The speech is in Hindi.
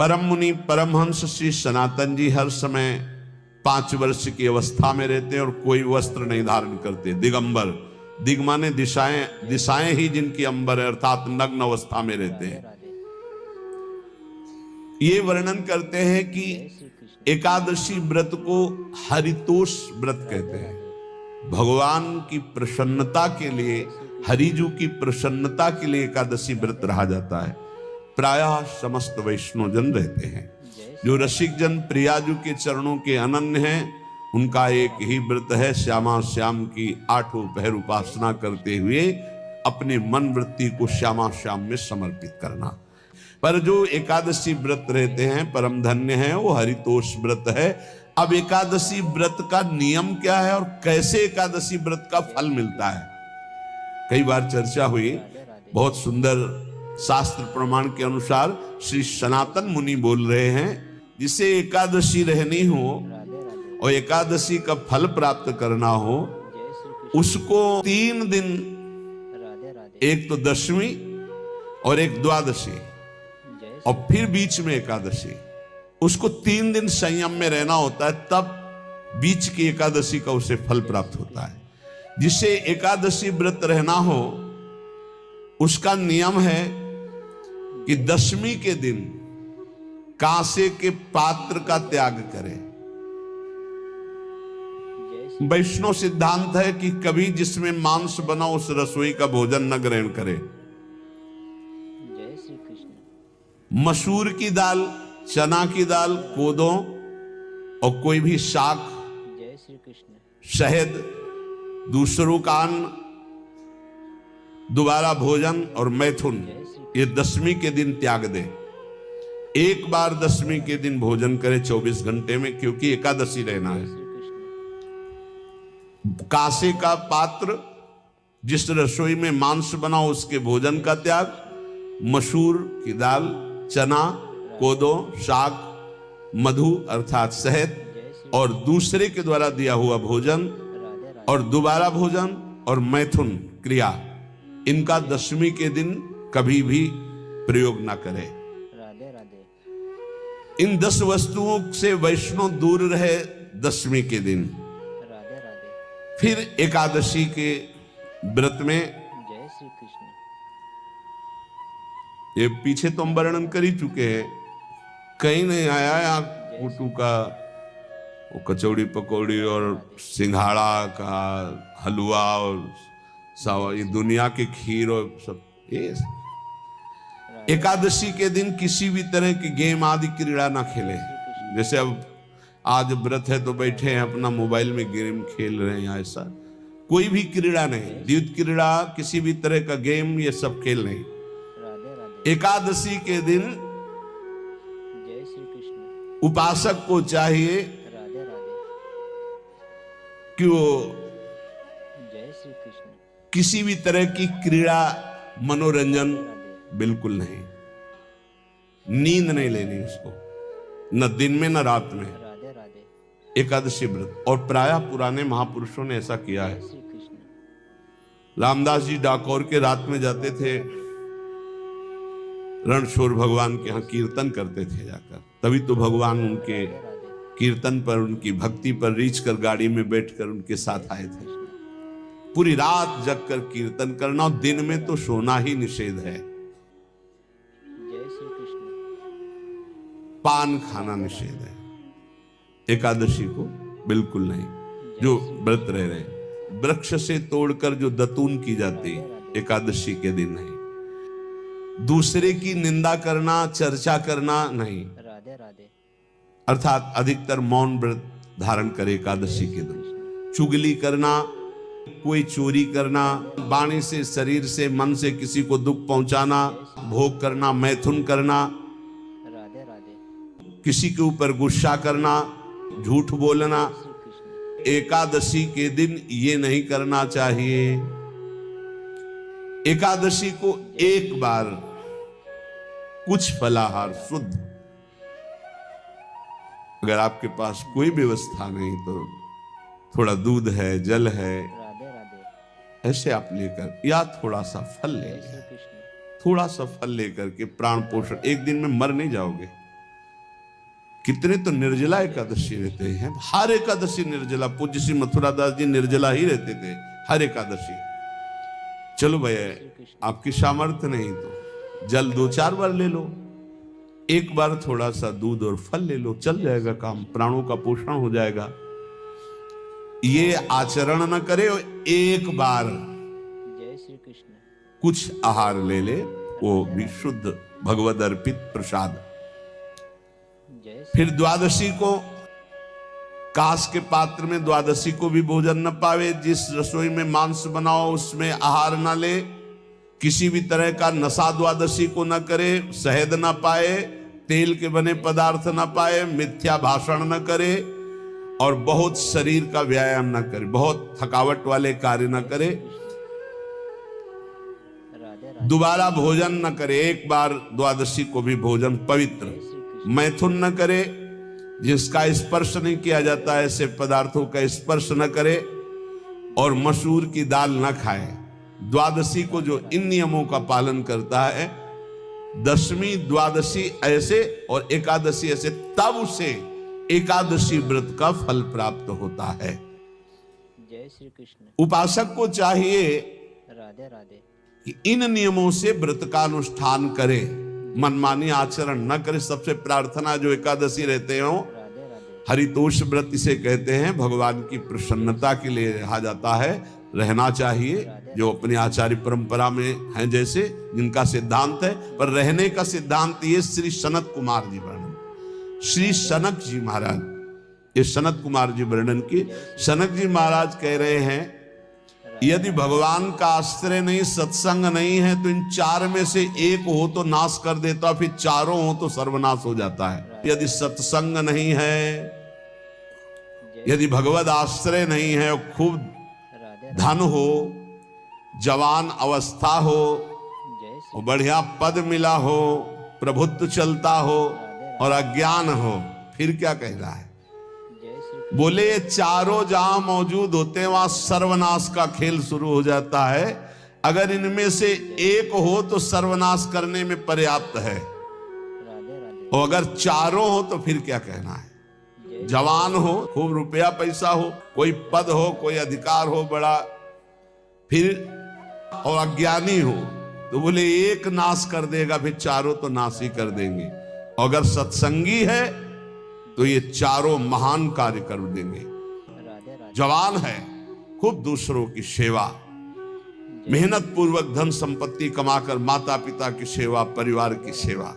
परम मुनि परमहंस श्री सनातन जी हर समय 5 वर्ष की अवस्था में रहते हैं और कोई वस्त्र नहीं धारण करते, दिगंबर। दिग माने दिशाएं, दिशाएं ही जिनकी अंबर है, अर्थात नग्न अवस्था में रहते हैं। ये वर्णन करते हैं कि एकादशी व्रत को हरितोष व्रत कहते हैं। भगवान की प्रसन्नता के लिए, हरिजू की प्रसन्नता के लिए एकादशी व्रत रहा जाता है। प्रायः समस्त वैष्णव जन रहते हैं। जो रसिक जन प्रियाजू के चरणों के अनन्य हैं, उनका एक ही व्रत है, श्यामा श्याम की 8 पहर उपासना करते हुए अपने मन वृत्ति को श्यामा श्याम में समर्पित करना। पर जो एकादशी व्रत रहते हैं परम धन्य है, वो हरितोष व्रत है। अब एकादशी व्रत का नियम क्या है और कैसे एकादशी व्रत का फल मिलता है, कई बार चर्चा हुई। बहुत सुंदर शास्त्र प्रमाण के अनुसार श्री सनातन मुनि बोल रहे हैं, जिसे एकादशी रहनी हो और एकादशी का फल प्राप्त करना हो, उसको 3 दिन, एक तो दशमी और एक द्वादशी और फिर बीच में एकादशी, उसको 3 दिन संयम में रहना होता है, तब बीच की एकादशी का उसे फल प्राप्त होता है। जिसे एकादशी व्रत रहना हो उसका नियम है कि दशमी के दिन कांसे के पात्र का त्याग करें। वैष्णव सिद्धांत है कि कभी जिसमें मांस बना उस रसोई का भोजन न ग्रहण करे। मसूर की दाल, चना की दाल, कोदों और कोई भी शाक, शहद, दूसरों का अन्न, दोबारा भोजन और मैथुन, ये दशमी के दिन त्याग दे। एक बार दशमी के दिन भोजन करे 24 घंटे में, क्योंकि एकादशी रहना है। कांसे का पात्र, जिस रसोई में मांस बना उसके भोजन का त्याग, मसूर की दाल, चना, कोदो, शाक, मधु अर्थात शहद और दूसरे के द्वारा दिया हुआ भोजन और दोबारा भोजन और मैथुन क्रिया, इनका दशमी के दिन कभी भी प्रयोग ना करें। इन 10 वस्तुओं से वैष्णव दूर रहे दशमी के दिन। फिर एकादशी के व्रत में, ये पीछे तो हम वर्णन कर ही चुके हैं, कहीं नहीं आया यहाँ कुटू का वो कचौड़ी पकौड़ी और सिंघाड़ा का हलवा और सावा, ये दुनिया के खीर और सब। ये एकादशी के दिन किसी भी तरह की गेम आदि क्रीड़ा ना खेले। जैसे अब आज व्रत है तो बैठे हैं अपना मोबाइल में गेम खेल रहे हैं, ऐसा कोई भी क्रीड़ा नहीं। द्यूत क्रीड़ा, किसी भी तरह का गेम, ये सब खेल नहीं। एकादशी के दिन उपासक को चाहिए कि वो किसी भी तरह की क्रीड़ा, मनोरंजन बिल्कुल नहीं, नींद नहीं लेनी उसको, न दिन में न रात में। एकादशी व्रत, और प्रायः पुराने महापुरुषों ने ऐसा किया है। रामदास जी डाकोर के रात में जाते थे, रणछोड़ भगवान के यहाँ कीर्तन करते थे जाकर, तभी तो भगवान उनके कीर्तन पर, उनकी भक्ति पर रीझ कर गाड़ी में बैठकर उनके साथ आए थे। पूरी रात जगकर कीर्तन करना, और दिन में तो सोना ही निषेध है। पान खाना निषेध है, एकादशी को बिल्कुल नहीं। जो व्रत रह रहे, वृक्ष से तोड़कर जो दतून की जाती एकादशी के दिन नहीं। दूसरे की निंदा करना, चर्चा करना नहीं, अर्थात अधिकतर मौन व्रत धारण करे एकादशी के दिन। चुगली करना, कोई चोरी करना, वाणी से, शरीर से, मन से किसी को दुख पहुंचाना, भोग करना, मैथुन करना, किसी के ऊपर गुस्सा करना, झूठ बोलना, एकादशी के दिन ये नहीं करना चाहिए। एकादशी को एक बार कुछ फलाहार शुद्ध, अगर आपके पास कोई व्यवस्था नहीं तो थोड़ा दूध है, जल है, ऐसे आप लेकर, या थोड़ा सा फल ले लें, थोड़ा सा फल लेकर के प्राण पोषण, एक दिन में मर नहीं जाओगे। कितने तो निर्जला एकादशी रहते हैं, हर एकादशी निर्जला। पूज्य श्री मथुरा दास जी निर्जला ही रहते थे हर एकादशी। चलो भैया आपकी सामर्थ्य नहीं तो जल 2-4 बार ले लो, एक बार थोड़ा सा दूध और फल ले लो, चल जाएगा काम, प्राणों का पोषण हो जाएगा। ये आचरण न करे और एक बार जय श्री कृष्ण कुछ आहार ले ले, वो भी शुद्ध भगवद अर्पित प्रसाद। जय फिर द्वादशी को कांस के पात्र में द्वादशी को भी भोजन न पावे। जिस रसोई में मांस बनाओ उसमें आहार न ले, किसी भी तरह का नशा द्वादशी को न करे, शहद न पाए, तेल के बने पदार्थ न पाए, मिथ्या भाषण न करे और बहुत शरीर का व्यायाम न करे, बहुत थकावट वाले कार्य न करे, राधे दोबारा भोजन न करे। एक बार द्वादशी को भी भोजन पवित्र, मैथुन न करे, जिसका स्पर्श नहीं किया जाता है ऐसे पदार्थों का स्पर्श न करे, और मसूर की दाल न खाए। द्वादशी को जो इन नियमों का पालन करता है, दशमी द्वादशी ऐसे और एकादशी ऐसे, तब उसे एकादशी व्रत का फल प्राप्त होता है। जय श्री कृष्ण उपासक को चाहिए राधे राधे कि इन नियमों से व्रत का अनुष्ठान करे, मनमानी आचरण न करे। सबसे प्रार्थना जो एकादशी रहते हो, राधे राधे हरितोष व्रत इसे कहते हैं, भगवान की प्रसन्नता के लिए रहा जाता है, रहना चाहिए। जो अपनी आचार्य परंपरा में है, जैसे जिनका सिद्धांत है, पर रहने का सिद्धांत ये श्री सनत कुमार जी वर्णन, श्री सनक जी महाराज, ये सनत कुमार जी वर्णन की। सनक जी महाराज कह रहे हैं, यदि भगवान का आश्रय नहीं, सत्संग नहीं है, तो इन 4 में से एक हो तो नाश कर देता, फिर चारों हो तो सर्वनाश हो जाता है। यदि सत्संग नहीं है, यदि भगवद आश्रय नहीं है, और खूब राधे धन हो, जवान अवस्था हो, जय श्री और बढ़िया पद मिला हो, प्रभुत्व चलता हो और अज्ञान हो, फिर क्या कह रहा है? जय श्री बोले ये चारों जहां मौजूद होते हैं वहां सर्वनाश का खेल शुरू हो जाता है। अगर इनमें से एक हो तो सर्वनाश करने में पर्याप्त है, राधे राधे और अगर चारों हो तो फिर क्या कहना है? जवान हो, खूब रुपया पैसा हो, कोई पद हो, कोई अधिकार हो बड़ा, फिर और अज्ञानी हो, तो बोले एक नाश कर देगा, फिर चारों तो नाश ही कर देंगे। और अगर सत्संगी है तो ये चारों महान कार्य कर देंगे। राधे राधे जवान है, खूब दूसरों की सेवा, मेहनत पूर्वक धन संपत्ति कमाकर माता पिता की सेवा, परिवार की सेवा,